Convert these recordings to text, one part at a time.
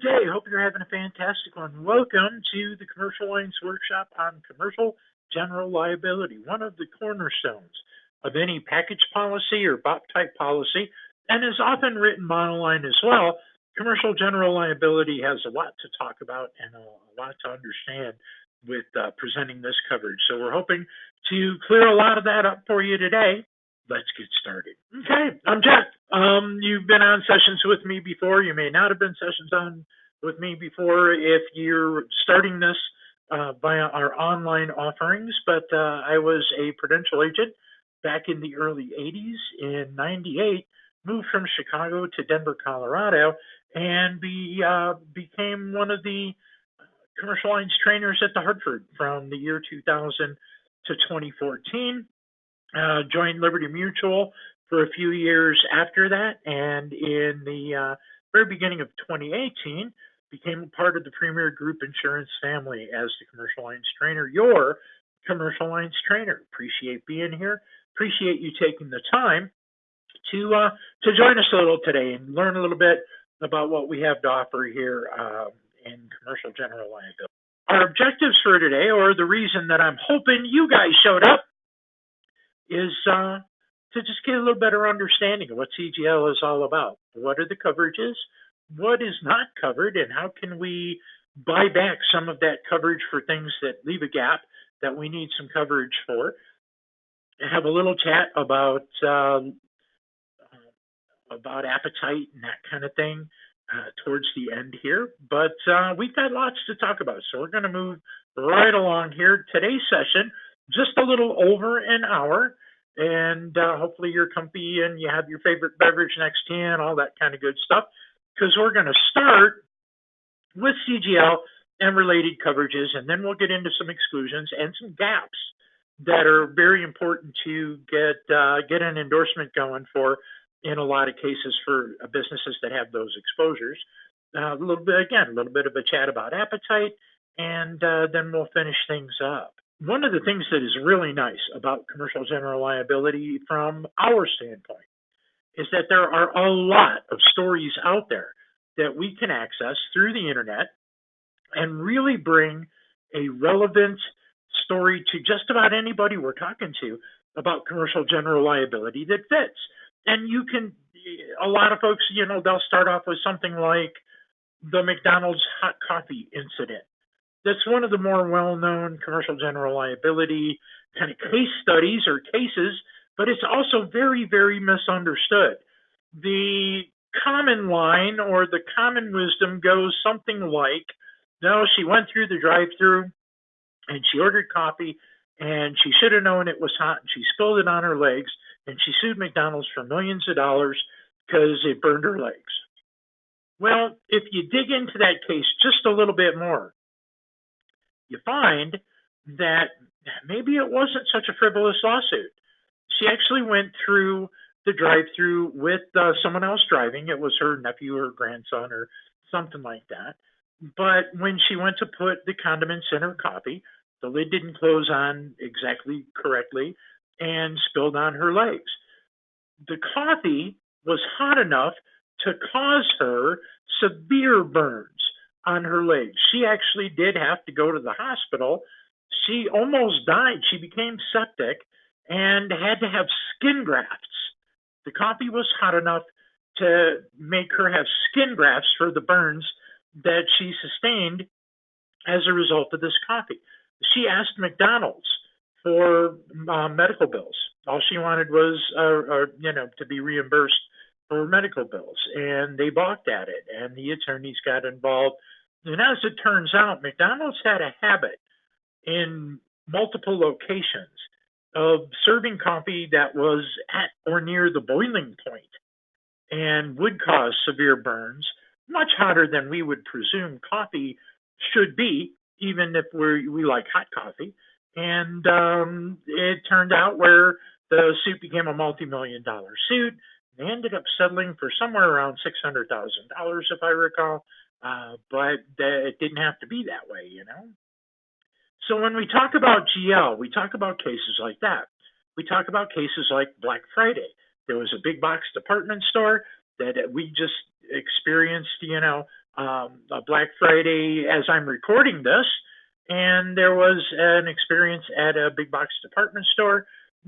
day. Hope you're having a fantastic one. Welcome to the Commercial Lines Workshop on Commercial General Liability, one of the cornerstones of any package policy or BOP type policy, and is often written monoline as well. Commercial General Liability has a lot to talk about and a lot to understand with presenting this coverage. So we're hoping to clear a lot of that up for you today. Let's get started. Okay, I'm Jeff. You've been on sessions with me before. You may not have been sessions on with me before if you're starting this via our online offerings, but I was a Prudential agent back in the early 80s. In 98, moved from Chicago to Denver, Colorado, and became one of the commercial lines trainers at the Hartford from the year 2000 to 2014. Joined Liberty Mutual for a few years after that, and in the very beginning of 2018, became a part of the Premier Group Insurance family as the commercial lines trainer, your commercial lines trainer. Appreciate being here. Appreciate you taking the time to join us a little today and learn a little bit about what we have to offer here in commercial general liability. Our objectives for today, or the reason that I'm hoping you guys showed up, is to just get a little better understanding of what CGL is all about. What are the coverages? What is not covered? And how can we buy back some of that coverage for things that leave a gap that we need some coverage for? And have a little chat about appetite and that kind of thing towards the end here. But we've got lots to talk about, so we're going to move right along here. Today's session, just a little over an hour, and hopefully you're comfy and you have your favorite beverage next to you and all that kind of good stuff, because we're going to start with CGL and related coverages, and then we'll get into some exclusions and some gaps that are very important to get an endorsement going for in a lot of cases for businesses that have those exposures. A little bit of a chat about appetite, and then we'll finish things up. One of the things that is really nice about commercial general liability from our standpoint is that there are a lot of stories out there that we can access through the internet and really bring a relevant story to just about anybody we're talking to about commercial general liability that fits. And a lot of folks, they'll start off with something like the McDonald's hot coffee incident. That's one of the more well-known commercial general liability kind of case studies or cases, but it's also very, very misunderstood. The common line or the common wisdom goes something like, no, she went through the drive-thru and she ordered coffee and she should have known it was hot and she spilled it on her legs and she sued McDonald's for millions of dollars because it burned her legs. Well, if you dig into that case just a little bit more, you find that maybe it wasn't such a frivolous lawsuit. She actually went through the drive-thru with someone else driving. It was her nephew or grandson or something like that. But when she went to put the condiments in her coffee, the lid didn't close on exactly correctly and spilled on her legs. The coffee was hot enough to cause her severe burns on her legs. She actually did have to go to the hospital. She almost died. She became septic and had to have skin grafts. The coffee was hot enough to make her have skin grafts for the burns that she sustained as a result of this coffee. She asked McDonald's for medical bills. All she wanted was, to be reimbursed for medical bills, and they balked at it, and the attorneys got involved. And as it turns out, McDonald's had a habit in multiple locations of serving coffee that was at or near the boiling point and would cause severe burns, much hotter than we would presume coffee should be, even if we like hot coffee. And it turned out where the suit became a multi-million-dollar suit. They ended up settling for somewhere around $600,000, if I recall. But it didn't have to be that way, So when we talk about GL, we talk about cases like that. We talk about cases like Black Friday. There was a big box department store that we just experienced, Black Friday as I'm recording this, and there was an experience at a big box department store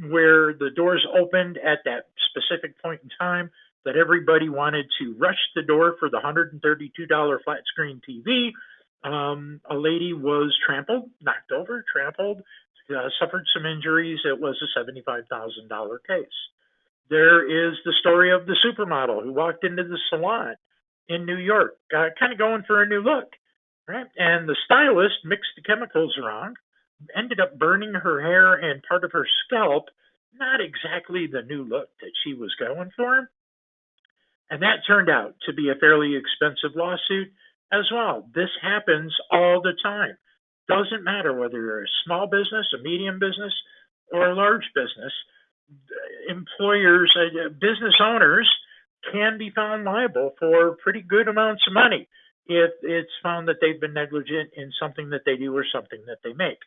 where the doors opened at that specific point in time that everybody wanted to rush the door for the $132 flat screen TV. A lady was trampled, knocked over, trampled, suffered some injuries. It was a $75,000 case. There is the story of the supermodel who walked into the salon in New York, kind of going for a new look, right? And the stylist mixed the chemicals wrong, ended up burning her hair and part of her scalp, not exactly the new look that she was going for. And that turned out to be a fairly expensive lawsuit as well. This happens all the time. Doesn't matter whether you're a small business, a medium business, or a large business. Employers, business owners can be found liable for pretty good amounts of money if it's found that they've been negligent in something that they do or something that they make.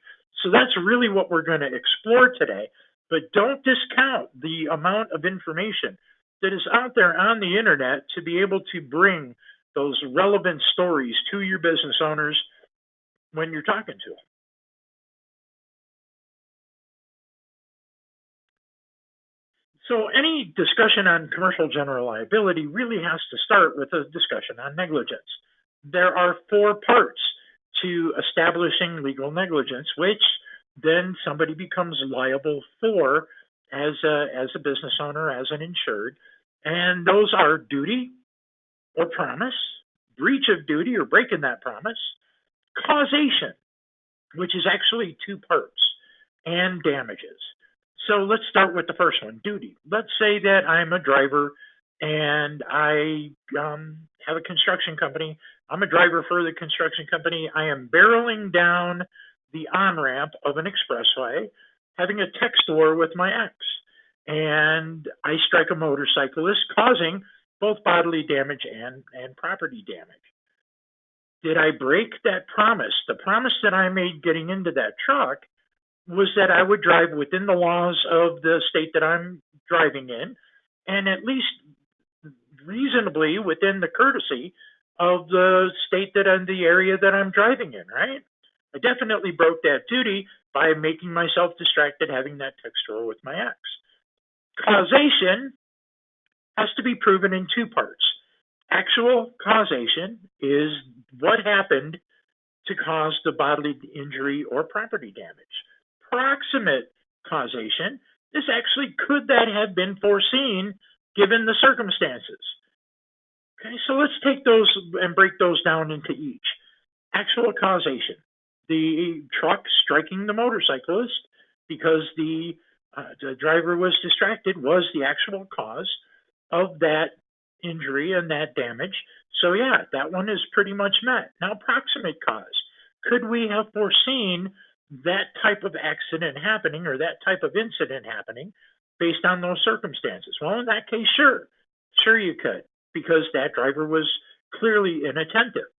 So that's really what we're going to explore today. But don't discount the amount of information that is out there on the internet to be able to bring those relevant stories to your business owners when you're talking to them. So any discussion on commercial general liability really has to start with a discussion on negligence. There are four parts to establishing legal negligence, which then somebody becomes liable for as a business owner, as an insured. And those are duty or promise, breach of duty or breaking that promise, causation, which is actually two parts, and damages. So let's start with the first one, duty. Let's say that I'm a driver and I have a construction company. I'm a driver for the construction company. I am barreling down the on-ramp of an expressway, having a text war with my ex, and I strike a motorcyclist, causing both bodily damage and property damage. Did I break that promise? The promise that I made getting into that truck was that I would drive within the laws of the state that I'm driving in, and at least reasonably within the courtesy of the state that I'm the area that I'm driving in, right? I definitely broke that duty by making myself distracted having that text war with my ex. Causation has to be proven in two parts. Actual causation is what happened to cause the bodily injury or property damage. Proximate causation is actually, could that have been foreseen given the circumstances? Okay, so let's take those and break those down into each. Actual causation, the truck striking the motorcyclist because the driver was distracted, was the actual cause of that injury and that damage. So yeah, that one is pretty much met. Now, proximate cause. Could we have foreseen that type of accident happening or that type of incident happening based on those circumstances? Well, in that case, sure. Sure you could, because that driver was clearly inattentive.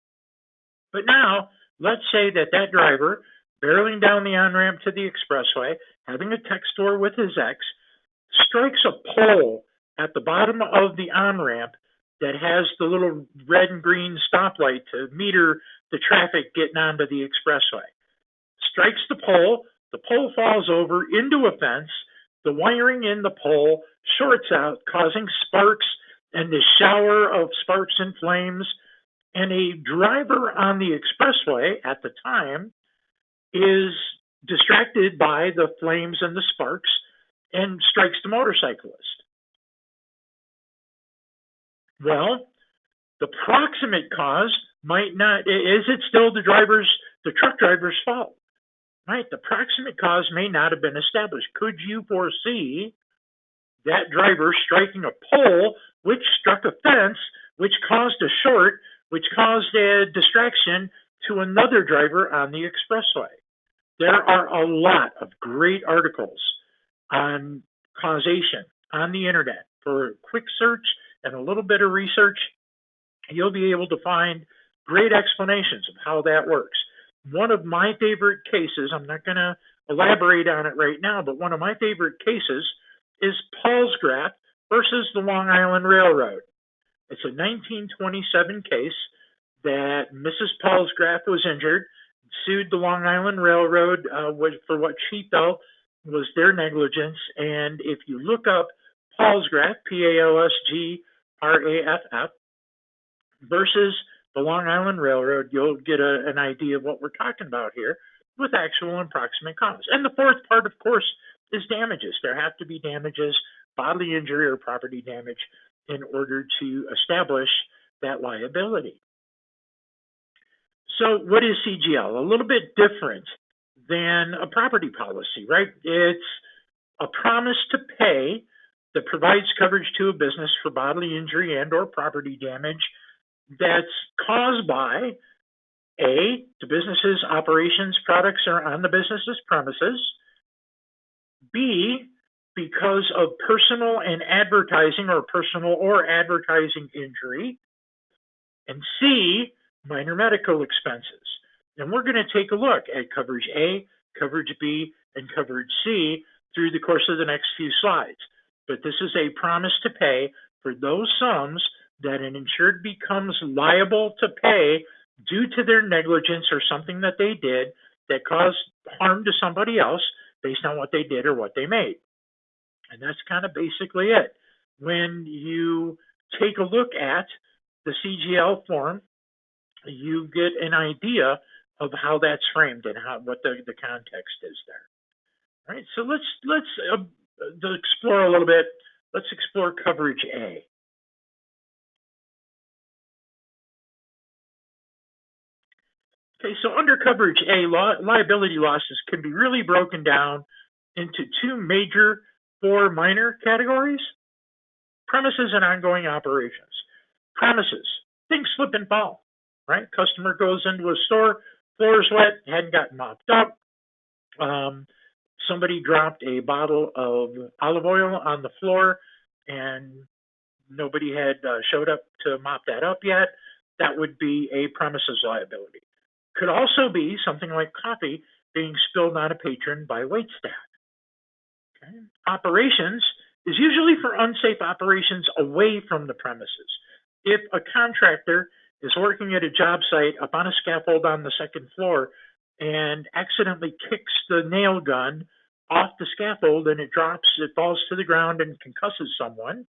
But now, let's say that that driver, barreling down the on-ramp to the expressway, having a text war with his ex, strikes a pole at the bottom of the on-ramp that has the little red and green stoplight to meter the traffic getting onto the expressway. Strikes the pole falls over into a fence, the wiring in the pole shorts out, causing sparks and the shower of sparks and flames, and a driver on the expressway at the time is distracted by the flames and the sparks and strikes the motorcyclist. Well, the proximate cause might not, is it still the truck driver's fault? Right, the proximate cause may not have been established. Could you foresee that driver striking a pole, which struck a fence, which caused a short, which caused a distraction to another driver on the expressway? There are a lot of great articles on causation on the internet. For a quick search and a little bit of research, you'll be able to find great explanations of how that works. One of my favorite cases, I'm not going to elaborate on it right now, but one of my favorite cases is Palsgraf versus the Long Island Railroad. It's a 1927 case. that Mrs. Palsgraf was injured, sued the Long Island Railroad for what she felt was their negligence. And if you look up Palsgraf, Palsgraff, versus the Long Island Railroad, you'll get an idea of what we're talking about here with actual and proximate cause. And the fourth part, of course, is damages. There have to be damages, bodily injury or property damage, in order to establish that liability. So what is CGL? A little bit different than a property policy, right? It's a promise to pay that provides coverage to a business for bodily injury and or property damage that's caused by A, the business's operations, products are on the business's premises, B, because of personal and advertising or personal or advertising injury, and C, minor medical expenses. And we're going to take a look at coverage A, coverage B, and coverage C through the course of the next few slides. But this is a promise to pay for those sums that an insured becomes liable to pay due to their negligence or something that they did that caused harm to somebody else based on what they did or what they made. And that's kind of basically it. When you take a look at the CGL form, you get an idea of how that's framed and what the context is there. All right, so let's explore a little bit. Let's explore coverage A. Okay, so under coverage A, liability losses can be really broken down into two major, four minor categories: premises and ongoing operations. Premises, things slip and fall, right? Customer goes into a store, floor's wet, hadn't gotten mopped up. Somebody dropped a bottle of olive oil on the floor and nobody had showed up to mop that up yet. That would be a premises liability. Could also be something like coffee being spilled on a patron by waitstaff. Okay. Operations is usually for unsafe operations away from the premises. If a contractor is working at a job site up on a scaffold on the second floor and accidentally kicks the nail gun off the scaffold and it falls to the ground and concusses someone,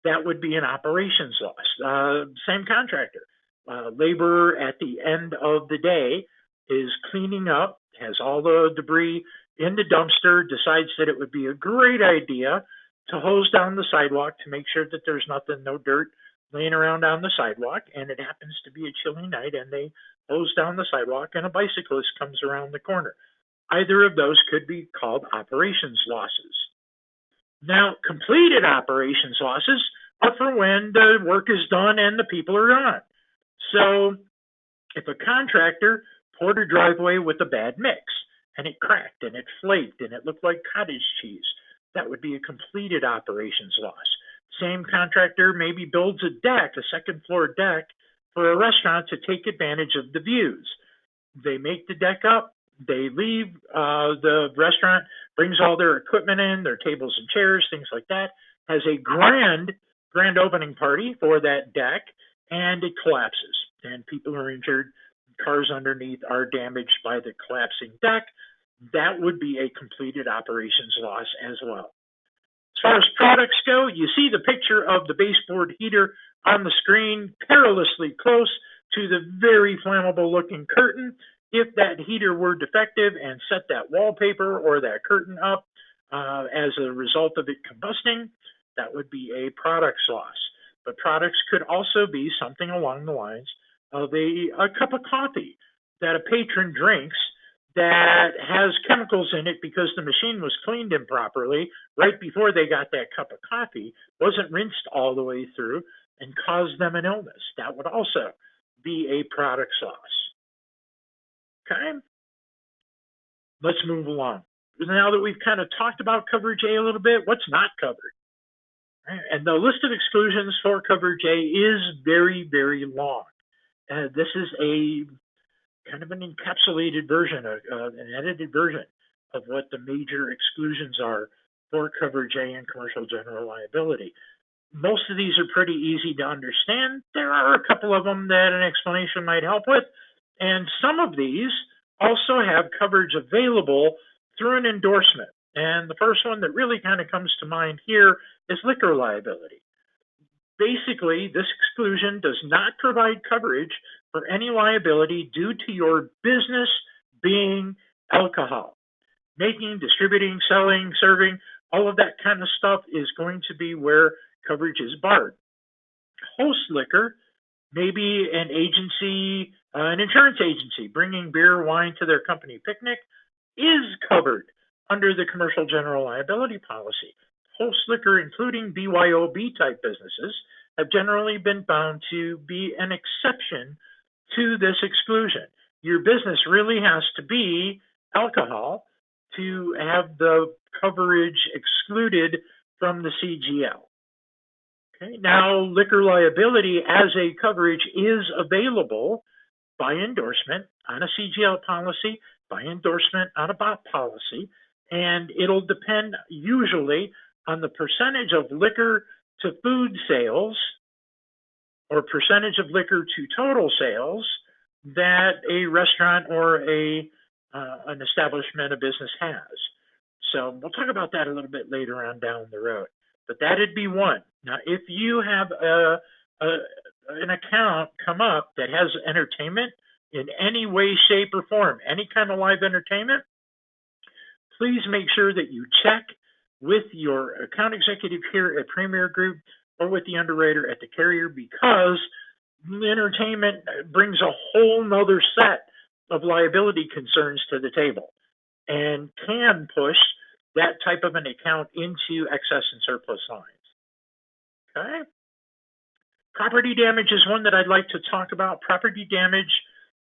that would be an operations loss. Same contractor. Laborer at the end of the day is cleaning up, has all the debris in the dumpster, decides that it would be a great idea to hose down the sidewalk to make sure that there's no dirt laying around on the sidewalk, and it happens to be a chilly night and they hose down the sidewalk and a bicyclist comes around the corner. Either of those could be called operations losses. Now, completed operations losses are for when the work is done and the people are gone. So if a contractor poured a driveway with a bad mix and it cracked and it flaked and it looked like cottage cheese, that would be a completed operations loss. Same contractor maybe builds a second floor deck for a restaurant to take advantage of the views. They make the deck up, they leave, the restaurant brings all their equipment in, their tables and chairs, things like that, has a grand opening party for that deck, and it collapses and people are injured. Cars underneath are damaged by the collapsing deck. That would be a completed operations loss as well. As far as products go, you see the picture of the baseboard heater on the screen, perilously close to the very flammable looking curtain. If that heater were defective and set that wallpaper or that curtain up as a result of it combusting, that would be a products loss. But products could also be something along the lines of a cup of coffee that a patron drinks that has chemicals in it because the machine was cleaned improperly right before they got that cup of coffee, wasn't rinsed all the way through, and caused them an illness. That would also be a products loss. Okay? Let's move along. Now that we've kind of talked about coverage A a little bit, what's not covered? And the list of exclusions for coverage A is very, very long. This is a kind of an encapsulated version, an edited version of what the major exclusions are for coverage A and commercial general liability. Most of these are pretty easy to understand. There are a couple of them that an explanation might help with, and some of these also have coverage available through an endorsement. And the first one that really kind of comes to mind here is liquor liability. Basically, this exclusion does not provide coverage for any liability due to your business being alcohol. Making, distributing, selling, serving, all of that kind of stuff is going to be where coverage is barred. Host liquor, maybe an agency, an insurance agency bringing beer, wine to their company picnic, is covered under the commercial general liability policy. Host liquor, including BYOB type businesses, have generally been found to be an exception to this exclusion. Your business really has to be alcohol to have the coverage excluded from the CGL. Okay. Now, liquor liability as a coverage is available by endorsement on a CGL policy, by endorsement on a BOP policy, and it'll depend usually on the percentage of liquor to food sales or percentage of liquor to total sales that a restaurant or an establishment, a business has. So we'll talk about that a little bit later on down the road. But that'd be one. Now, if you have an account come up that has entertainment in any way, shape, or form, any kind of live entertainment, please make sure that you check with your account executive here at Premier Group or with the underwriter at the carrier, because entertainment brings a whole nother set of liability concerns to the table and can push that type of an account into excess and surplus lines. Okay. Property damage is one that I'd like to talk about. Property damage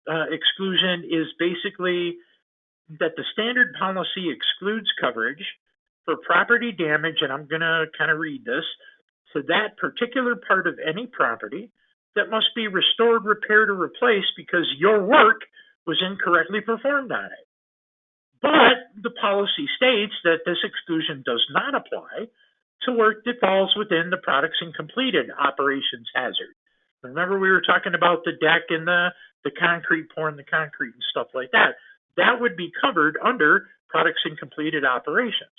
exclusion is basically that the standard policy excludes coverage for property damage, and I'm going to kind of read this, to that particular part of any property that must be restored, repaired, or replaced because your work was incorrectly performed on it. But the policy states that this exclusion does not apply to work that falls within the products incompleted operations hazard. Remember, we were talking about the deck and the concrete, pouring the concrete and stuff like that. That would be covered under products incompleted operations.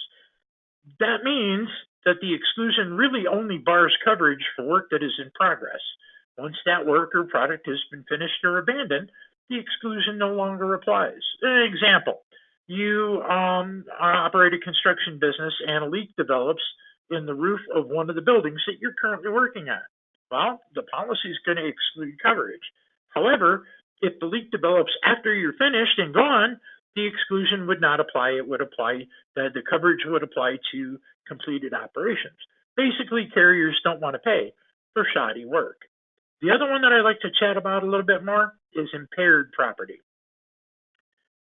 That means that the exclusion really only bars coverage for work that is in progress. Once that work or product has been finished or abandoned, the exclusion no longer applies. An example, you operate a construction business and a leak develops in the roof of one of the buildings that you're currently working on. Well, the policy is going to exclude coverage. However, if the leak develops after you're finished and gone, the exclusion would not apply. It would apply, the coverage would apply to completed operations. Basically, carriers don't want to pay for shoddy work. The other one that I'd like to chat about a little bit more is impaired property.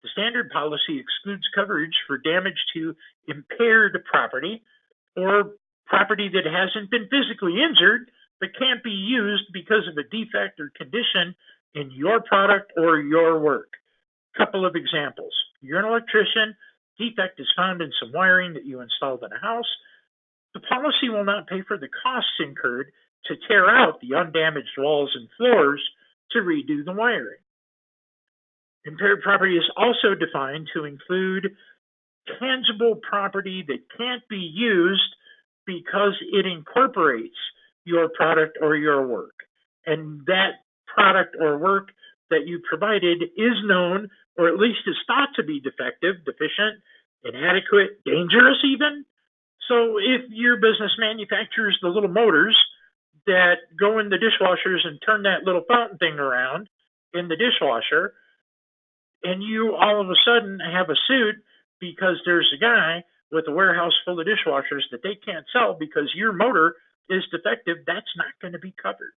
The standard policy excludes coverage for damage to impaired property or property that hasn't been physically injured but can't be used because of a defect or condition in your product or your work. Couple of examples. You're an electrician, defect is found in some wiring that you installed in a house. The policy will not pay for the costs incurred to tear out the undamaged walls and floors to redo the wiring. Impaired property is also defined to include tangible property that can't be used because it incorporates your product or your work. And that product or work that you provided is known, or at least is thought to be defective, deficient, inadequate, dangerous even. So if your business manufactures the little motors that go in the dishwashers and turn that little fountain thing around in the dishwasher, and you all of a sudden have a suit because there's a guy with a warehouse full of dishwashers that they can't sell because your motor is defective, that's not going to be covered.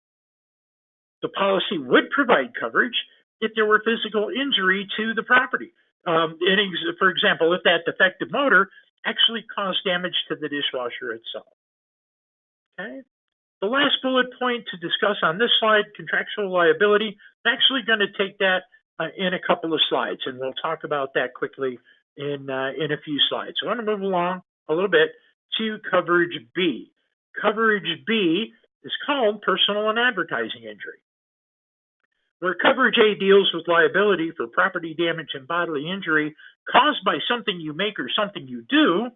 The policy would provide coverage if there were physical injury to the property. For example, if that defective motor actually caused damage to the dishwasher itself. Okay. The last bullet point to discuss on this slide, contractual liability, I'm actually going to take that in a couple of slides, and we'll talk about that quickly in a few slides. So I want to move along a little bit to coverage B. Coverage B is called personal and advertising injury, where coverage A deals with liability for property damage and bodily injury caused by something you make or something you do.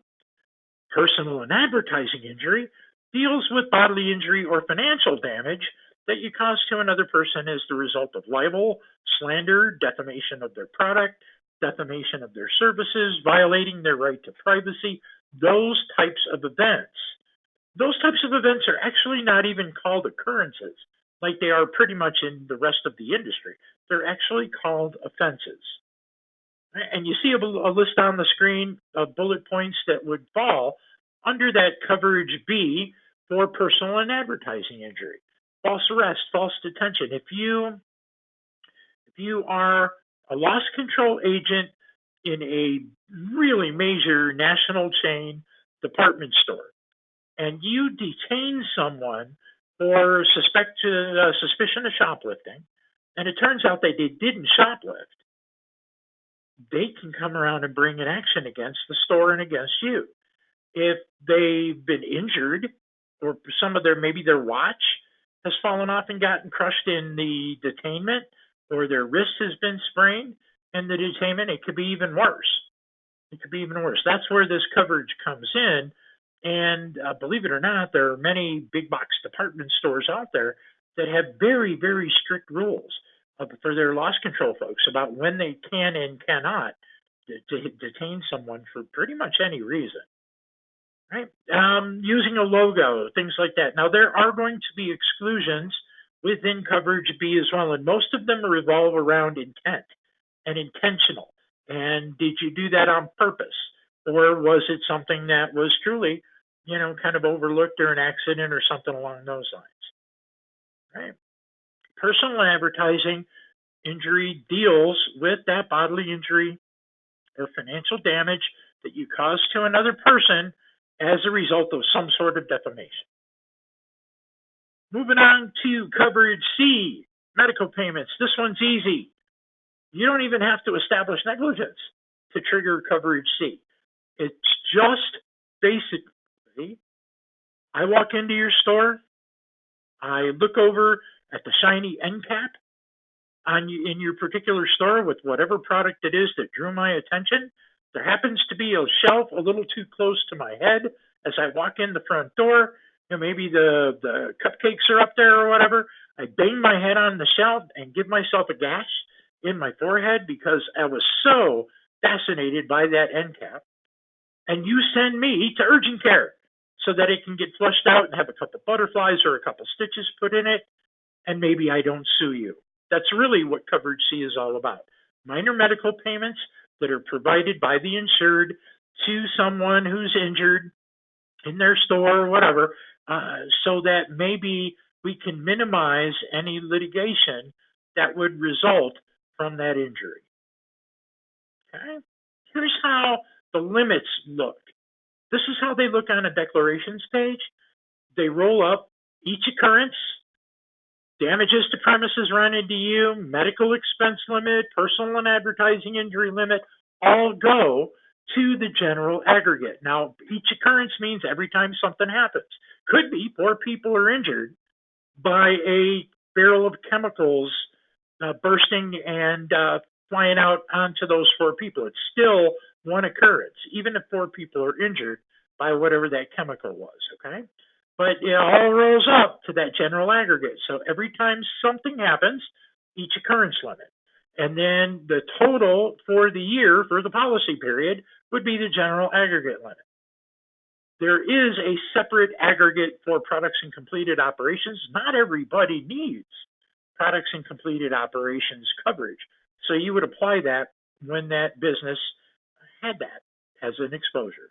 Personal and advertising injury deals with bodily injury or financial damage that you cause to another person as the result of libel, slander, defamation of their product, defamation of their services, violating their right to privacy, those types of events. Those types of events are actually not even called occurrences, like they are pretty much in the rest of the industry. They're actually called offenses. And you see a list on the screen of bullet points that would fall under that coverage B for personal and advertising injury. False arrest, false detention. If you are a loss control agent in a really major national chain department store and you detain someone for suspicion of shoplifting, and it turns out that they didn't shoplift, they can come around and bring an action against the store and against you. If they've been injured or maybe their watch has fallen off and gotten crushed in the detainment, or their wrist has been sprained in the detainment, it could be even worse. That's where this coverage comes in. And believe it or not, there are many big box department stores out there that have very, very strict rules for their loss control folks about when they can and cannot detain someone for pretty much any reason. Right? Using a logo, things like that. Now, there are going to be exclusions within coverage B as well, and most of them revolve around intent and intentional. And did you do that on purpose? Or was it something that was truly, kind of overlooked or an accident or something along those lines? Right? Personal advertising injury deals with that bodily injury or financial damage that you cause to another person as a result of some sort of defamation. Moving on to coverage C, medical payments. This one's easy. You don't even have to establish negligence to trigger coverage C. It's just basically, I walk into your store, I look over at the shiny end cap in your particular store with whatever product it is that drew my attention. There happens to be a shelf a little too close to my head as I walk in the front door. Maybe the cupcakes are up there or whatever. I bang my head on the shelf and give myself a gash in my forehead because I was so fascinated by that end cap. And you send me to urgent care so that it can get flushed out and have a couple butterflies or a couple stitches put in it, and maybe I don't sue you. That's really what coverage C is all about. Minor medical payments that are provided by the insured to someone who's injured in their store or whatever, so that maybe we can minimize any litigation that would result from that injury. Okay? Here's how the limits look. This is how they look on a declarations page. They roll up each occurrence, damages to premises rented to you, medical expense limit, personal and advertising injury limit, all go to the general aggregate. Now, each occurrence means every time something happens. Could be 4 people are injured by a barrel of chemicals bursting and flying out onto those 4 people. It's still one occurrence, even if 4 people are injured by whatever that chemical was, okay? But it all rolls up to that general aggregate. So every time something happens, each occurrence limit. And then the total for the year, for the policy period, would be the general aggregate limit. There is a separate aggregate for products and completed operations. Not everybody needs products and completed operations coverage. So you would apply that when that business had that as an exposure.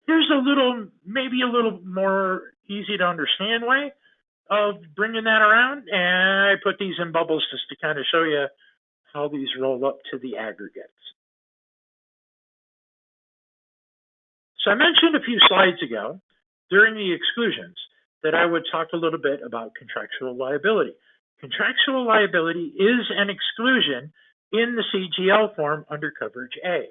Here's maybe a little more easy to understand way of bringing that around. And I put these in bubbles just to kind of show you how these roll up to the aggregates. So I mentioned a few slides ago during the exclusions that I would talk a little bit about contractual liability. Contractual liability is an exclusion in the CGL form under coverage A.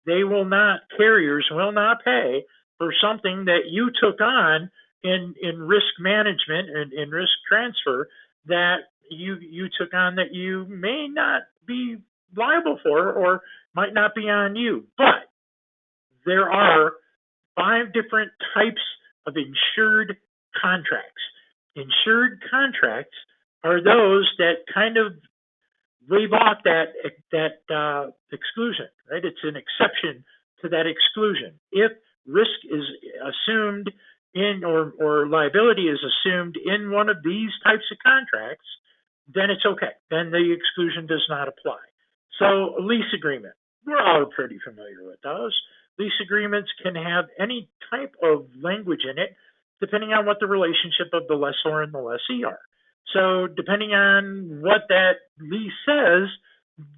Carriers will not pay for something that you took on in risk management and in risk transfer that you took on that you may not be liable for or might not be on you. But there are 5 different types of insured contracts. Insured contracts are those that kind of waive off that exclusion, right? It's an exception to that exclusion. If risk is assumed in or liability is assumed in one of these types of contracts, then it's okay. Then the exclusion does not apply. So a lease agreement, we're all pretty familiar with those. Lease agreements can have any type of language in it, depending on what the relationship of the lessor and the lessee are. So depending on what that lease says,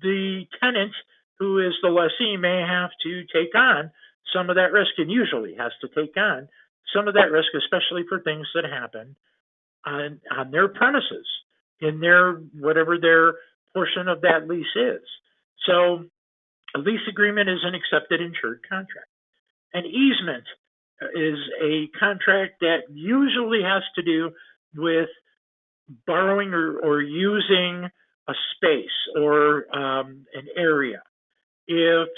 the tenant, who is the lessee, may have to take on some of that risk, and usually has to take on some of that risk, especially for things that happen on their premises, in their whatever their portion of that lease is. So a lease agreement is an accepted insured contract. An easement is a contract that usually has to do with borrowing or using a space or an area. If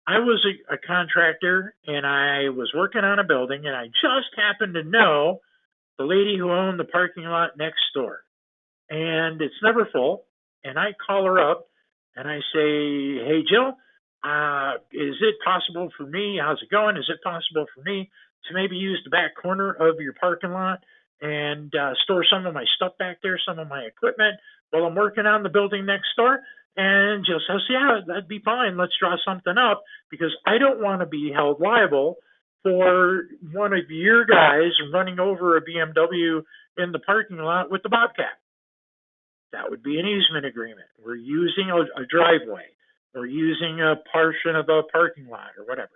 I was a contractor and I was working on a building and I just happened to know the lady who owned the parking lot next door, and it's never full, and I call her up and I say, "Hey, Jill, is it possible for me? How's it going? Is it possible for me to maybe use the back corner of your parking lot and store some of my stuff back there, some of my equipment, while I'm working on the building next door?" And Jill says, "Yeah, that'd be fine. Let's draw something up, because I don't want to be held liable for one of your guys running over a BMW in the parking lot with the Bobcat." That would be an easement agreement. We're using a driveway. We're using a portion of a parking lot or whatever.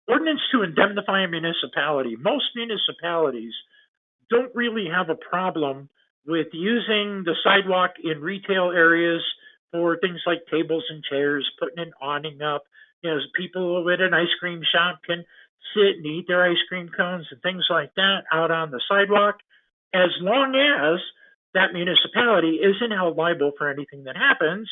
Ordinance to indemnify a municipality. Most municipalities don't really have a problem with using the sidewalk in retail areas for things like tables and chairs, putting an awning up. You know, people at an ice cream shop can sit and eat their ice cream cones and things like that out on the sidewalk, as long as that municipality isn't held liable for anything that happens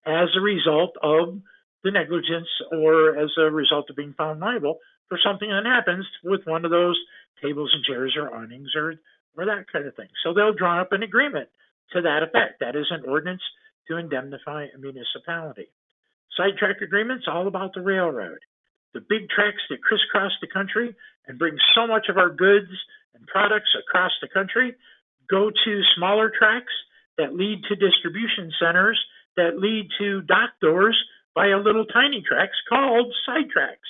as a result of the negligence or as a result of being found liable for something that happens with one of those tables and chairs or awnings or that kind of thing. So they'll draw up an agreement to that effect. That is an ordinance to indemnify a municipality. Sidetrack agreements, all about the railroad. The big tracks that crisscross the country and bring so much of our goods and products across the country go to smaller tracks that lead to distribution centers that lead to dock doors via little tiny tracks called sidetracks.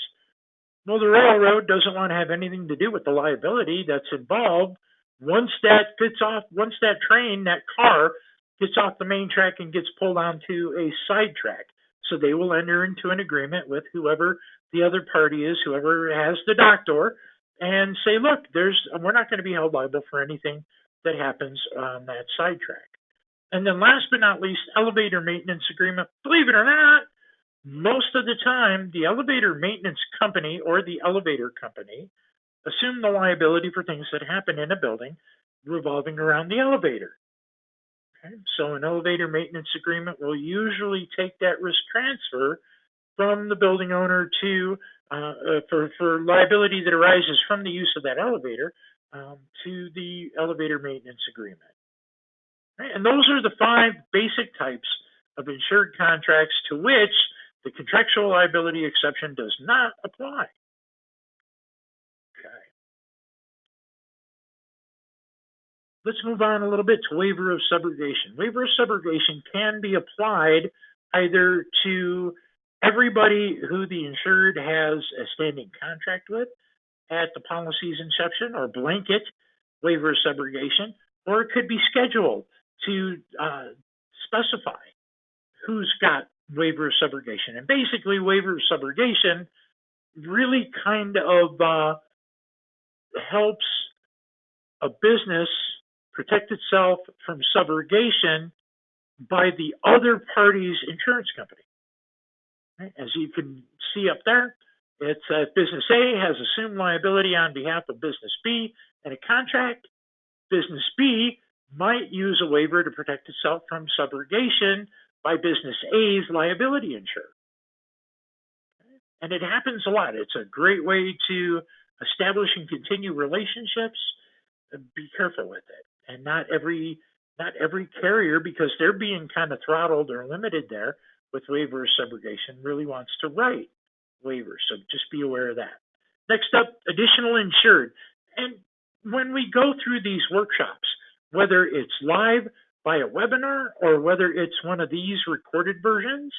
Well, the railroad doesn't want to have anything to do with the liability that's involved once that train, that car, gets off the main track and gets pulled onto a side track. So they will enter into an agreement with whoever the other party is, whoever has the dock door, and say, look, we're not going to be held liable for anything that happens on that side track. And then last but not least, elevator maintenance agreement. Believe it or not, most of the time, the elevator maintenance company or the elevator company assume the liability for things that happen in a building revolving around the elevator. Okay? So an elevator maintenance agreement will usually take that risk transfer from the building owner to for liability that arises from the use of that elevator to the elevator maintenance agreement. Right? And those are the 5 basic types of insured contracts to which the contractual liability exception does not apply. Okay. Let's move on a little bit to waiver of subrogation. Waiver of subrogation can be applied either to everybody who the insured has a standing contract with at the policy's inception, or blanket waiver of subrogation, or it could be scheduled to specify who's got waiver of subrogation. And basically, waiver of subrogation really kind of helps a business protect itself from subrogation by the other party's insurance company. Right? As you can see up there, It's business A has assumed liability on behalf of business B in a contract. Business B might use a waiver to protect itself from subrogation by business A's liability insurer. And it happens a lot. It's a great way to establish and continue relationships. Be careful with it. And not every carrier, because they're being kind of throttled or limited there with waiver subrogation, really wants to write waivers. So just be aware of that. Next up, additional insured. And when we go through these workshops, whether it's live via webinar or whether it's one of these recorded versions,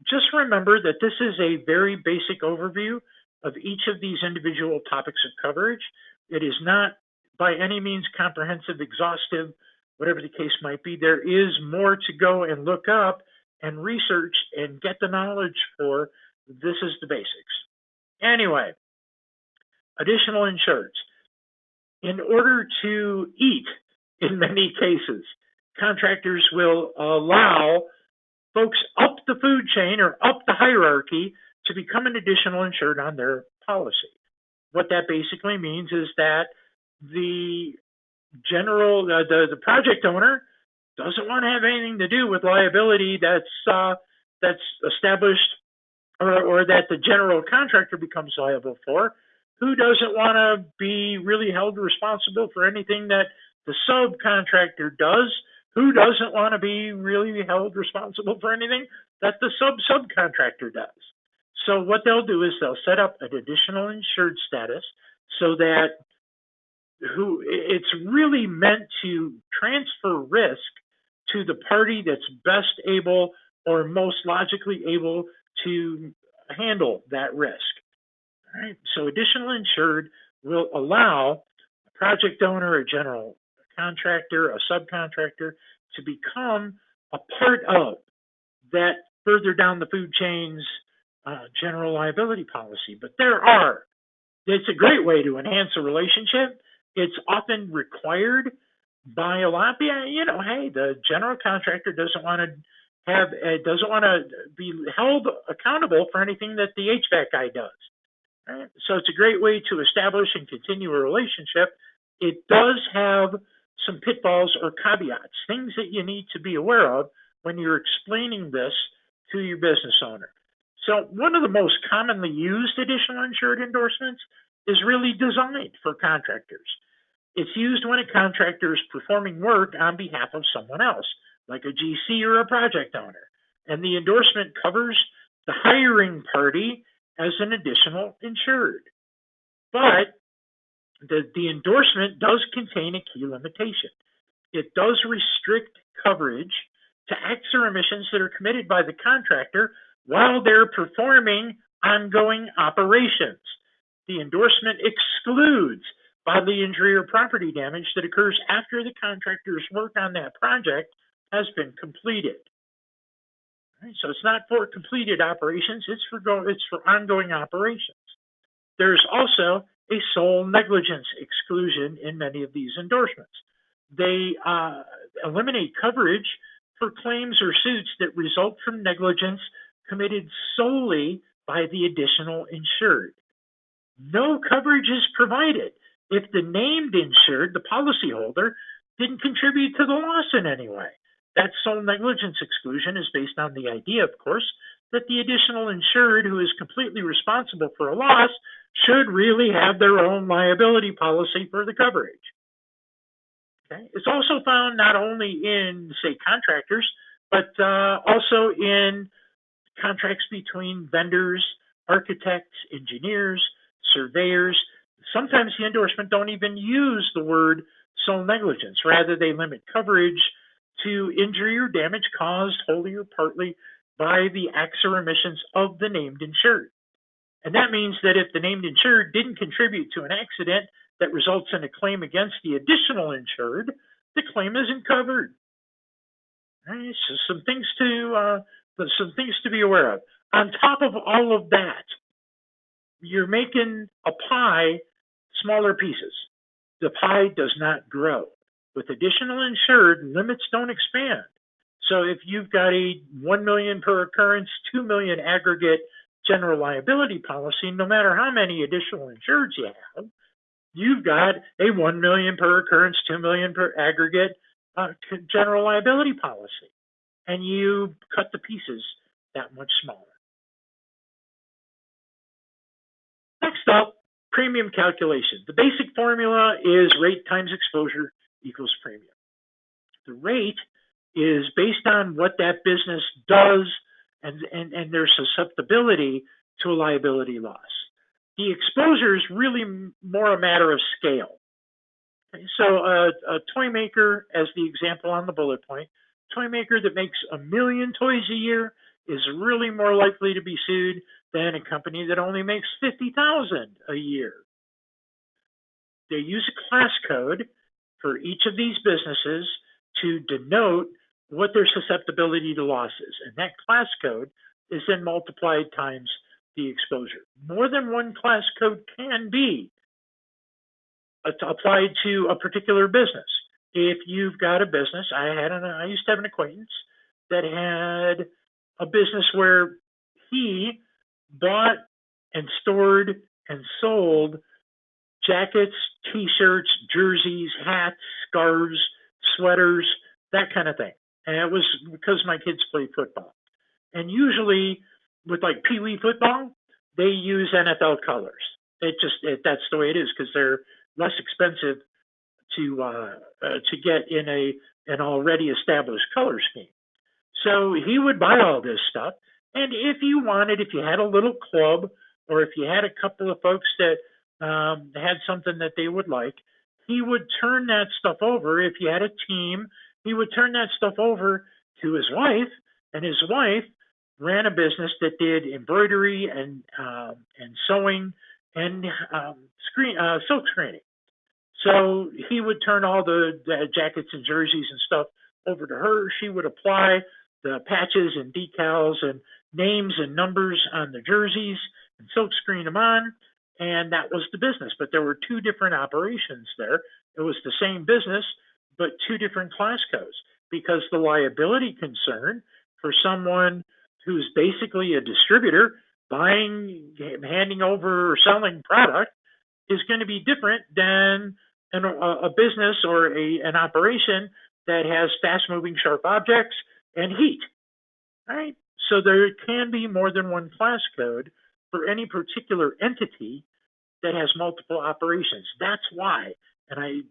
just remember that this is a very basic overview of each of these individual topics of coverage. It is not by any means comprehensive, exhaustive, whatever the case might be. There is more to go and look up and research and get the knowledge for. This is the basics. Anyway, additional insureds. In order to eat, in many cases, contractors will allow folks up the food chain or up the hierarchy to become an additional insured on their policy. What that basically means is that the the project owner doesn't want to have anything to do with liability that's established or that the general contractor becomes liable for. Who doesn't want to be really held responsible for anything that the subcontractor does? Who doesn't want to be really held responsible for anything that the subcontractor does? So what they'll do is they'll set up an additional insured status so that it's really meant to transfer risk to the party that's best able or most logically able to handle that risk. All right? So additional insured will allow a project owner, a general contractor, a subcontractor to become a part of that further down the food chain's general liability policy. But it's a great way to enhance a relationship. It's often required by a lot. Hey, the general contractor doesn't want to be held accountable for anything that the HVAC guy does. Right? So it's a great way to establish and continue a relationship. It does have some pitfalls or caveats, things that you need to be aware of when you're explaining this to your business owner. So one of the most commonly used additional insured endorsements is really designed for contractors. It's used when a contractor is performing work on behalf of someone else, like a GC or a project owner. And the endorsement covers the hiring party as an additional insured. But the endorsement does contain a key limitation. It does restrict coverage to acts or emissions that are committed by the contractor while they're performing ongoing operations. The endorsement excludes bodily injury or property damage that occurs after the contractor's work on that project has been completed. Right, so it's not for completed operations, it's for ongoing operations. There's also a sole negligence exclusion in many of these endorsements. They eliminate coverage for claims or suits that result from negligence committed solely by the additional insured. No coverage is provided if the named insured, the policyholder, didn't contribute to the loss in any way. That sole negligence exclusion is based on the idea, of course, that the additional insured who is completely responsible for a loss should really have their own liability policy for the coverage. Okay? It's also found not only in, say, contractors, but also in contracts between vendors, architects, engineers, surveyors. Sometimes the endorsement don't even use the word sole negligence. Rather, they limit coverage to injury or damage caused wholly or partly by the acts or emissions of the named insured. And that means that if the named insured didn't contribute to an accident that results in a claim against the additional insured, the claim isn't covered. Right? So some things to be aware of. On top of all of that, you're making a pie smaller pieces. The pie does not grow. With additional insured, limits don't expand. So if you've got a $1 million per occurrence, $2 million aggregate general liability policy, no matter how many additional insureds you have, you've got a 1 million per occurrence, 2 million per aggregate general liability policy, and you cut the pieces that much smaller. Next up, premium calculation. The basic formula is rate times exposure equals premium. The rate is based on what that business does and their susceptibility to a liability loss. The exposure is really more a matter of scale. So a toy maker, as the example on the bullet point, toy maker that makes 1 million toys a year is really more likely to be sued than a company that only makes 50,000 a year. They use a class code for each of these businesses to denote what their susceptibility to loss is. And that class code is then multiplied times the exposure. More than one class code can be applied to a particular business. If you've got a business, I used to have an acquaintance that had a business where he bought and stored and sold jackets, t-shirts, jerseys, hats, scarves, sweaters, that kind of thing. And it was because my kids played football. And usually with like Pee Wee football, they use NFL colors. That's the way it is because they're less expensive to get in an already established color scheme. So he would buy all this stuff. And if you had a little club, or if you had a couple of folks that had something that they would like, he would turn that stuff over. If you had a team, he would turn that stuff over to his wife, and his wife ran a business that did embroidery and sewing and silk screening. So he would turn all the jackets and jerseys and stuff over to her. She would apply the patches and decals and names and numbers on the jerseys and silk screen them on, and that was the business. But there were two different operations there. It was the same business, but two different class codes, because the liability concern for someone who's basically a distributor buying, handing over, or selling product is going to be different than a business or an operation that has fast-moving sharp objects and heat, right? So there can be more than one class code for any particular entity that has multiple operations. That's why, and I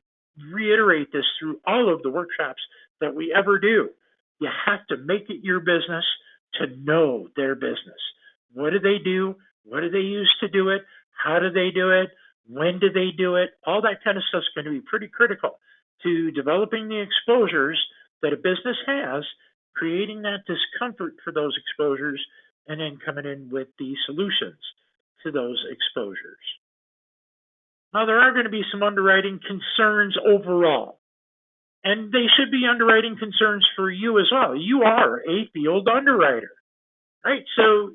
reiterate this through all of the workshops that we ever do, you have to make it your business to know their business. What do they do? What do they use to do it? How do they do it? When do they do it? All that kind of stuff is going to be pretty critical to developing the exposures that a business has, creating that discomfort for those exposures, and then coming in with the solutions to those exposures. Now, there are going to be some underwriting concerns overall, and they should be underwriting concerns for you as well. You are a field underwriter, right? So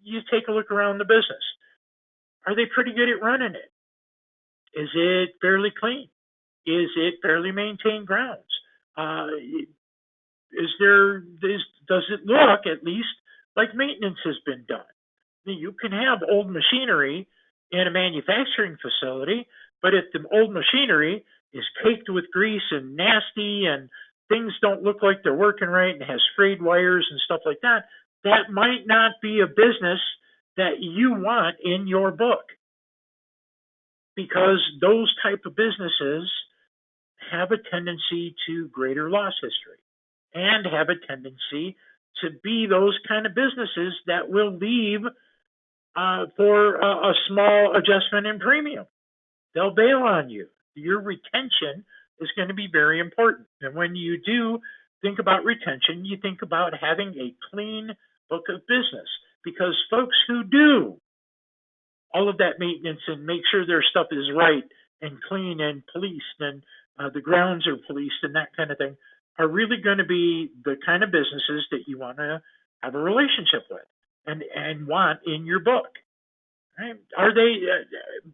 you take a look around the business. Are they pretty good at running it? Is it fairly clean? Is it fairly maintained grounds? Does it look at least like maintenance has been done? You can have old machinery in a manufacturing facility, but if the old machinery is caked with grease and nasty and things don't look like they're working right and has frayed wires and stuff like that, that might not be a business that you want in your book, because those type of businesses have a tendency to greater loss history and have a tendency to be those kind of businesses that will leave for a small adjustment in premium. They'll bail on you. Your retention is going to be very important. And when you do think about retention, you think about having a clean book of business, because folks who do all of that maintenance and make sure their stuff is right and clean and policed and the grounds are policed and that kind of thing are really going to be the kind of businesses that you want to have a relationship with and want in your book. Right? Are they?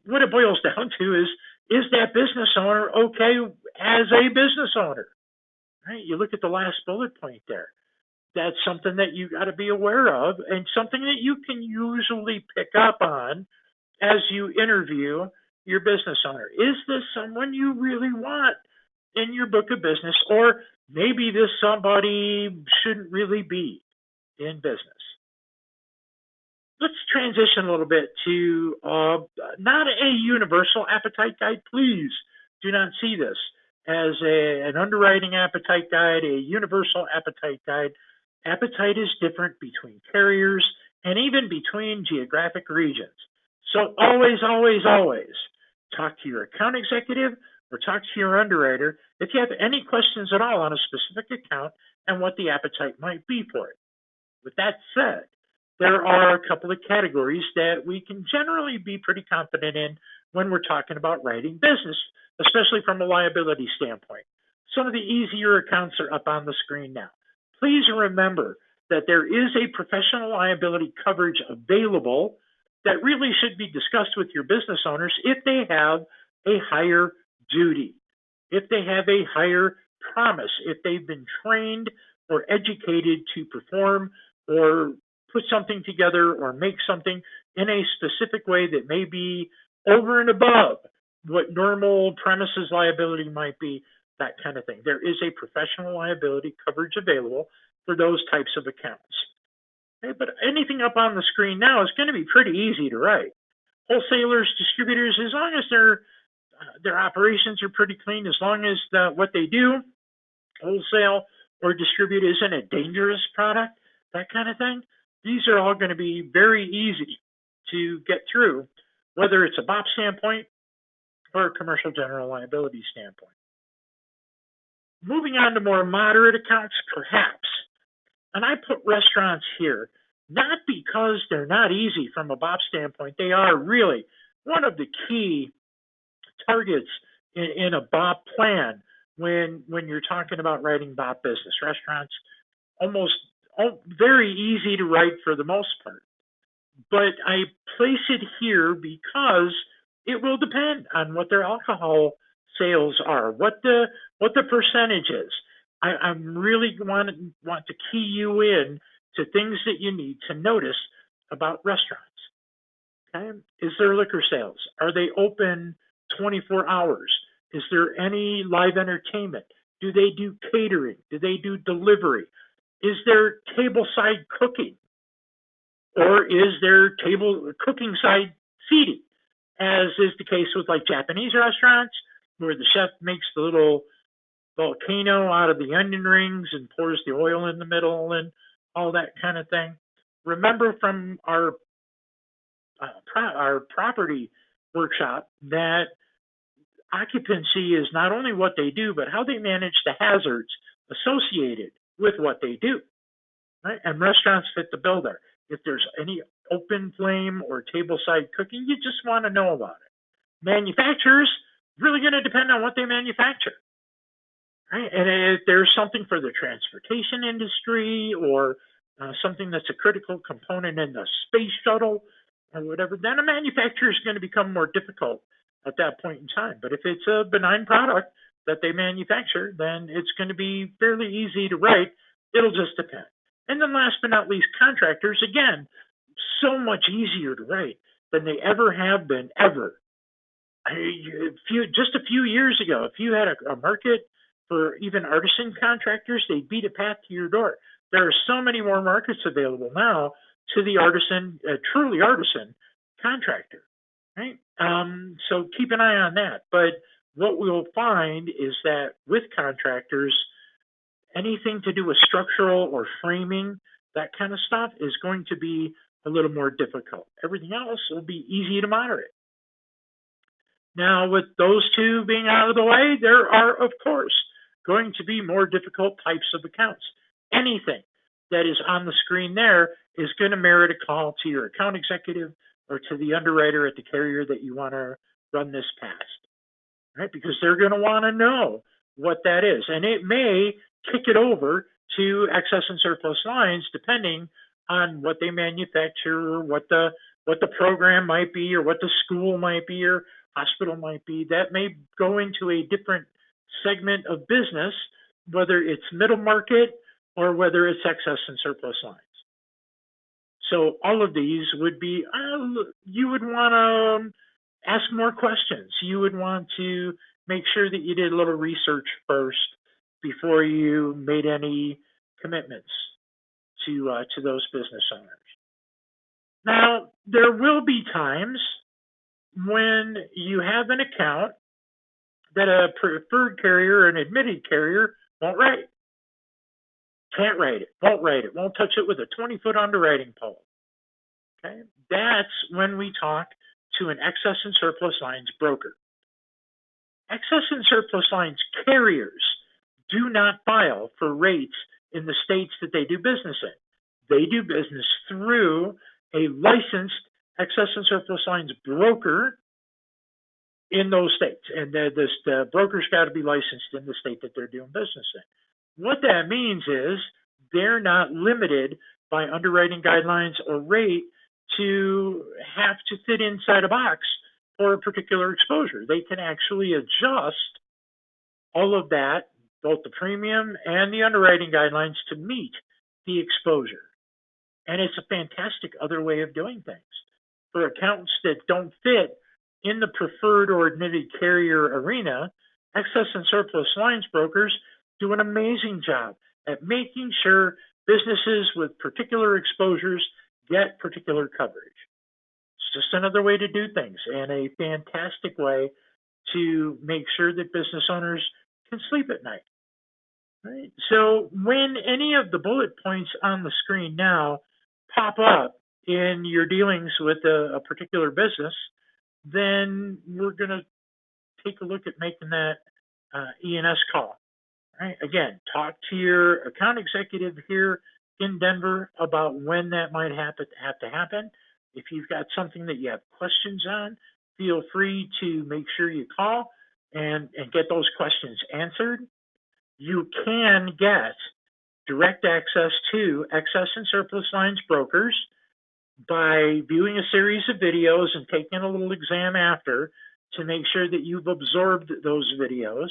What it boils down to is that business owner okay as a business owner? Right? You look at the last bullet point there. that's something that you got to be aware of and something that you can usually pick up on as you interview your business owner. Is this someone you really want in your book of business, or maybe this somebody shouldn't really be in business? Let's transition a little bit to not a universal appetite guide. Please do not see this as an underwriting appetite guide, a universal appetite guide. Appetite is different between carriers and even between geographic regions. So always, always, always talk to your account executive or talk to your underwriter if you have any questions at all on a specific account and what the appetite might be for it. With that said, there are a couple of categories that we can generally be pretty confident in when we're talking about writing business, especially from a liability standpoint. Some of the easier accounts are up on the screen now. Please remember that there is a professional liability coverage available that really should be discussed with your business owners if they have a higher duty, if they have a higher promise, if they've been trained or educated to perform or put something together or make something in a specific way that may be over and above what normal premises liability might be, that kind of thing. There is a professional liability coverage available for those types of accounts. Okay, but anything up on the screen now is going to be pretty easy to write. Wholesalers, distributors, as long as their operations are pretty clean, as long as what they do, wholesale or distribute, isn't a dangerous product, that kind of thing, these are all going to be very easy to get through, whether it's a BOP standpoint or a commercial general liability standpoint. Moving on to more moderate accounts, perhaps, and I put restaurants here, not because they're not easy from a BOP standpoint. They are really one of the key targets in a BOP plan when you're talking about writing BOP business. Restaurants, almost very easy to write for the most part. But I place it here because it will depend on what their alcohol sales are, what the percentage is. I'm really want to key you in to things that you need to notice about restaurants. Okay? Is there liquor sales? Are they open 24 hours? Is there any live entertainment? Do they do catering? Do they do delivery? Is there tableside cooking? Or is there table cooking side seating, as is the case with like Japanese restaurants, where the chef makes the little volcano out of the onion rings and pours the oil in the middle and all that kind of thing. Remember from our property workshop that occupancy is not only what they do, but how they manage the hazards associated with what they do. Right? And restaurants fit the bill there. If there's any open flame or tableside cooking, you just want to know about it. Manufacturers, really going to depend on what they manufacture. Right? And if there's something for the transportation industry or something that's a critical component in the space shuttle or whatever, then a manufacturer is going to become more difficult at that point in time. But if it's a benign product that they manufacture, then it's going to be fairly easy to write. It'll just depend. And then last but not least, contractors, again, so much easier to write than they ever have been, ever. Just a few years ago, if you had a market for even artisan contractors, they beat a path to your door. There are so many more markets available now to the artisan, truly artisan contractor, right? So keep an eye on that. But what we'll find is that with contractors, anything to do with structural or framing, that kind of stuff is going to be a little more difficult. Everything else will be easy to moderate. Now, with those two being out of the way, there are, of course, going to be more difficult types of accounts. Anything that is on the screen there is going to merit a call to your account executive or to the underwriter at the carrier that you want to run this past, right? Because they're going to want to know what that is. And it may kick it over to excess and surplus lines, depending on what they manufacture, or what the program might be, or what the school might be, or hospital might be. That may go into a different segment of business, whether it's middle market or whether it's excess and surplus lines. So all of these would be, you would want to ask more questions. You would want to make sure that you did a little research first before you made any commitments to those business owners. Now, there will be times when you have an account that a preferred carrier or an admitted carrier won't write. Can't write it, won't touch it with a 20-foot underwriting pole. Okay, that's when we talk to an excess and surplus lines broker. Excess and surplus lines carriers do not file for rates in the states that they do business in. They do business through a licensed excess and surplus lines broker in those states. And the broker's got to be licensed in the state that they're doing business in. What that means is they're not limited by underwriting guidelines or rate to have to fit inside a box for a particular exposure. They can actually adjust all of that, both the premium and the underwriting guidelines, to meet the exposure. And it's a fantastic other way of doing things. For accounts that don't fit in the preferred or admitted carrier arena, excess and surplus lines brokers do an amazing job at making sure businesses with particular exposures get particular coverage. It's just another way to do things, and a fantastic way to make sure that business owners can sleep at night. Right? So when any of the bullet points on the screen now pop up in your dealings with a particular business, then we're going to take a look at making that E&S call. Right? Again, talk to your account executive here in Denver about when that might have to happen. If you've got something that you have questions on, feel free to make sure you call and get those questions answered. You can get direct access to excess and surplus lines brokers by viewing a series of videos and taking a little exam after to make sure that you've absorbed those videos.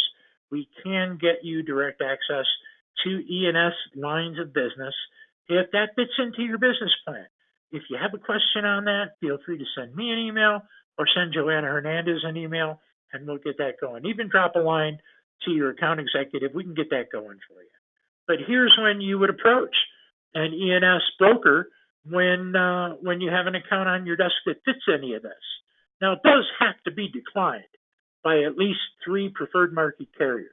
We can get you direct access to E&S lines of business if that fits into your business plan. If you have a question on that, feel free to send me an email or send Joanna Hernandez an email, and we'll get that going. Even drop a line to your account executive. We can get that going for you. But here's when you would approach an E&S broker when you have an account on your desk that fits any of this. Now, it does have to be declined by at least 3 preferred market carriers,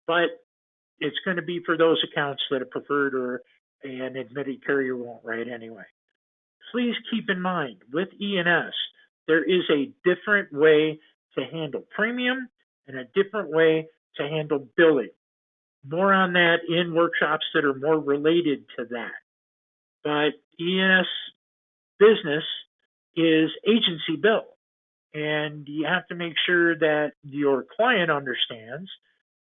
but it's going to be for those accounts that a preferred or an admitted carrier won't write anyway. Please keep in mind, with E&S, there is a different way to handle premium and a different way to handle billing. More on that in workshops that are more related to that. But E&S business is agency bill, and you have to make sure that your client understands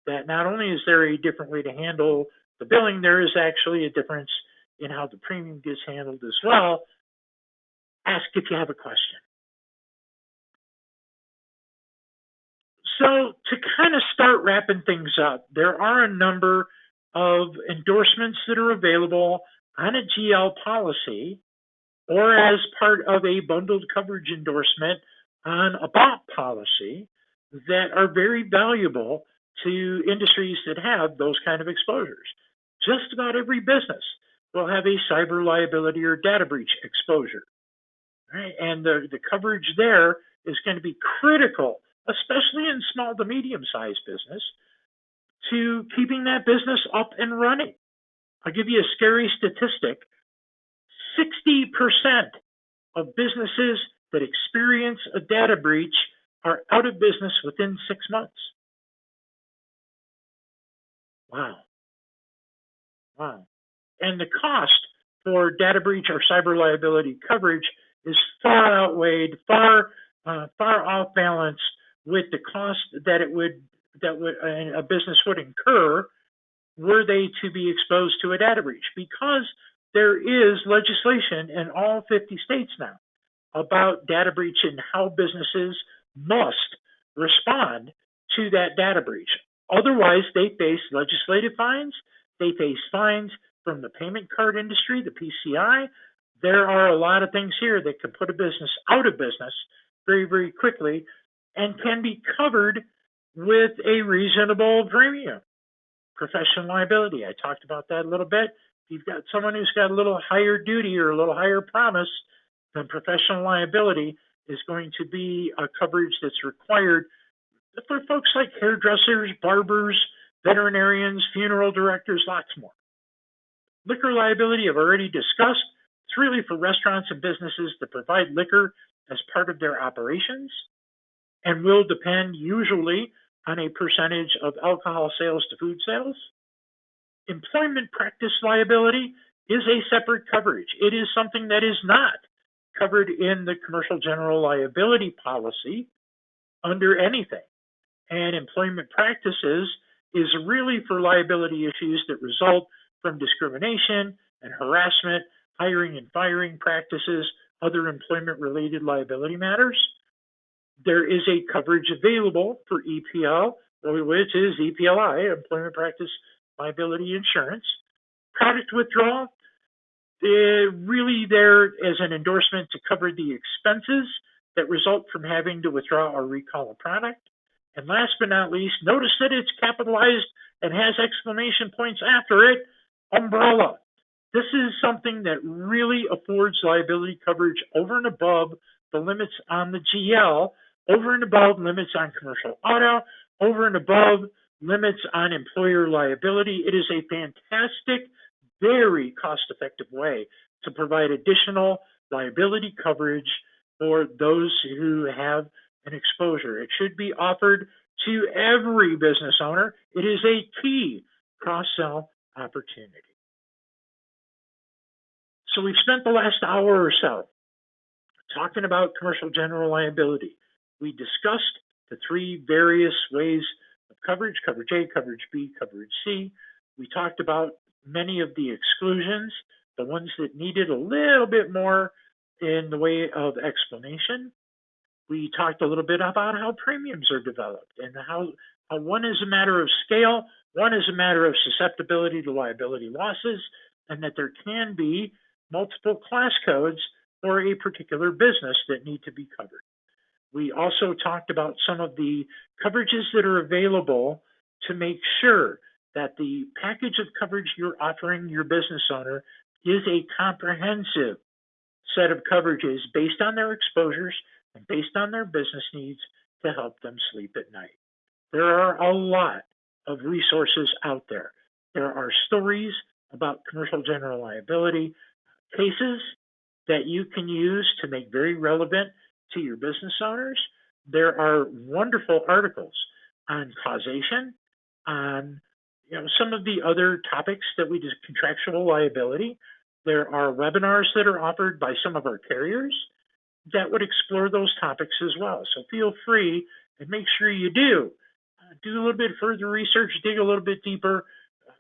that not only is there a different way to handle the billing, there is actually a difference in how the premium gets handled as well. Ask if you have a question. So to kind of start wrapping things up, there are a number of endorsements that are available on a GL policy or as part of a bundled coverage endorsement on a BOP policy that are very valuable to industries that have those kind of exposures. Just about every business will have a cyber liability or data breach exposure. Right? And the coverage there is going to be critical, especially in small to medium-sized business, to keeping that business up and running. I'll give you a scary statistic. 60% of businesses that experience a data breach are out of business within 6 months. Wow. And the cost for data breach or cyber liability coverage is far outweighed, far off balance with the cost that a business would incur were they to be exposed to a data breach, because there is legislation in all 50 states now about data breach and how businesses must respond to that data breach. Otherwise, they face legislative fines, they face fines, from the payment card industry, the PCI. There are a lot of things here that can put a business out of business very, very quickly and can be covered with a reasonable premium. Professional liability, I talked about that a little bit. If you've got someone who's got a little higher duty or a little higher promise, then professional liability is going to be a coverage that's required for folks like hairdressers, barbers, veterinarians, funeral directors, lots more. Liquor liability, I've already discussed. It's really for restaurants and businesses that provide liquor as part of their operations and will depend usually on a percentage of alcohol sales to food sales. Employment practice liability is a separate coverage. It is something that is not covered in the commercial general liability policy under anything. And employment practices is really for liability issues that result from discrimination and harassment, hiring and firing practices, other employment-related liability matters. There is a coverage available for EPL, which is EPLI, Employment Practice Liability Insurance. Product withdrawal, really there as an endorsement to cover the expenses that result from having to withdraw or recall a product. And last but not least, notice that it's capitalized and has exclamation points after it, umbrella. This is something that really affords liability coverage over and above the limits on the GL, over and above limits on commercial auto, over and above limits on employer liability. It is a fantastic, very cost-effective way to provide additional liability coverage for those who have an exposure. It should be offered to every business owner. It is a key cross-sell opportunity. So we've spent the last hour or so talking about commercial general liability. We discussed the three various ways of coverage, coverage A, coverage B, coverage C. We talked about many of the exclusions, the ones that needed a little bit more in the way of explanation. We talked a little bit about how premiums are developed and how one is a matter of scale, one is a matter of susceptibility to liability losses, and that there can be multiple class codes for a particular business that need to be covered. We also talked about some of the coverages that are available to make sure that the package of coverage you're offering your business owner is a comprehensive set of coverages based on their exposures and based on their business needs to help them sleep at night. There are a lot of resources out there. There are stories about commercial general liability cases that you can use to make very relevant to your business owners. There are wonderful articles on causation, on some of the other topics that we just contractual liability. There are webinars that are offered by some of our carriers that would explore those topics as well. So feel free and make sure you do a little bit further research, dig a little bit deeper,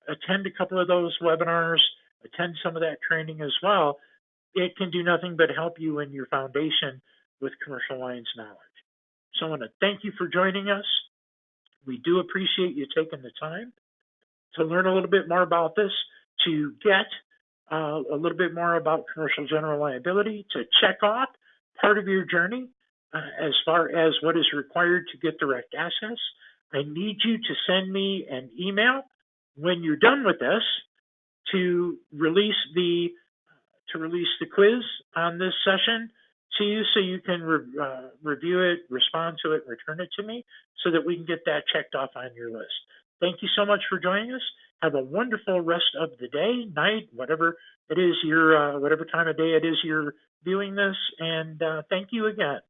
attend a couple of those webinars, attend some of that training as well. It can do nothing but help you in your foundation with commercial lines knowledge. So I want to thank you for joining us. We do appreciate you taking the time to learn a little bit more about this, to get a little bit more about commercial general liability, to check off part of your journey as far as what is required to get direct access. I need you to send me an email when you're done with this to release the quiz on this session to you so you can review it, respond to it, return it to me so that we can get that checked off on your list. Thank you so much for joining us. Have a wonderful rest of the day, night, whatever it is whatever time of day it is you're viewing this, and thank you again.